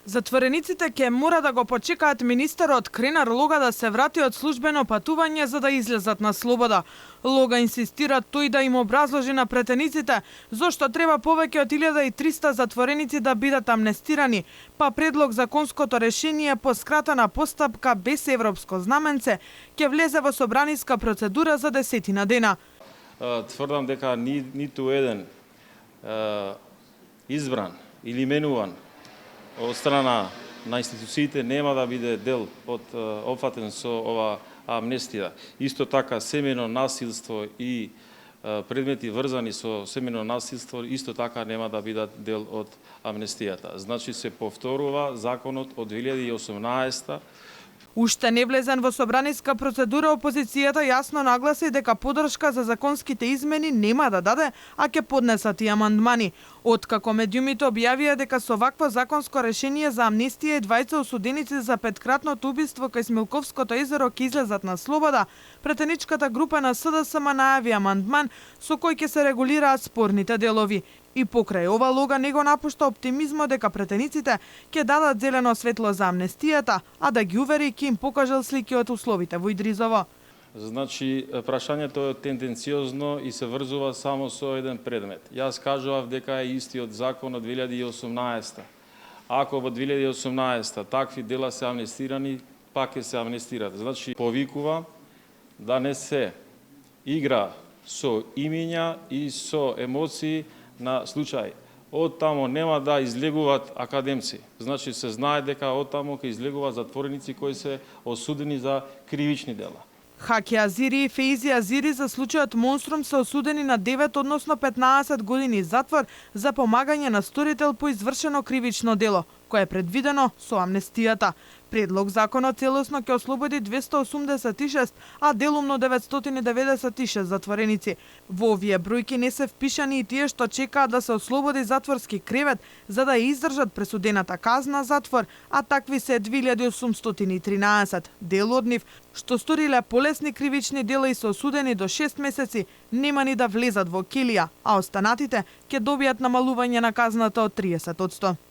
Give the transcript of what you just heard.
Затворениците ќе мора да го почекаат министерот Кренар Лога да се врати од службено патување за да излезат на слобода. Лога инсистира тој да им образложи на претениците зошто треба повеќе од 1300 затвореници да бидат амнестирани, па предлог законското решение по скратена постапка без европско знаменце ќе влезе во собраниска процедура за 10 дена. Тврдам дека ниту еден избран или именуван од страна на институциите нема да биде дел од опфатен со ова амнестија. Исто така семејно насилство и предмети врзани со семејно насилство исто така нема да бидат дел од амнестијата. Значи се повторува законот од 2018. Уште не влезен во собраниска процедура, опозицијата јасно нагласи дека поддршка за законските измени нема да даде, а ќе поднесат и амандмани. Откако медиумите објавија дека со вакво законско решение за амнестија и двајца осуденици за петкратното убиство кај Смилковското езеро ќе излезат на слобода, претеничката група на СДСМ најави амандман со кој ќе се регулираат спорните делови. И покрај ова Лога не го напушта оптимизмот дека претениците ќе дадат зелено светло за амнестијата, а да ги увери ќе им покажал слики од условите во Идризово. Значи, прашањето е тенденциозно и се врзува само со еден предмет. Јас кажував дека е истиот закон од 2018. Ако во 2018 такви дела се амнестирани, пак ќе се амнестират. Значи, повикува да не се игра со имиња и со емоции на случај. Од тамо нема да излегуваат академци. Значи се знае дека од тамо ќе излегуваат затвореници кои се осудени за кривични дела. Хаки Азири и Фейзи Азири за случајот Монструм се осудени на 9, односно 15 години затвор за помагање на сторител по извршено кривично дело, кое е предвидено со амнестијата. Предлог законот целосно ќе ослободи 286, а делумно 996 затвореници. Во овие бројки не се впишани и тие што чекаат да се ослободи затворски кревет за да ја издржат пресудената казна затвор, а такви се 2813. Дел од нив што сториле полесни кривични дела и се осудени до 6 месеци, нема ни да влезат во келија, а останатите ќе добијат намалување на казната од 30%.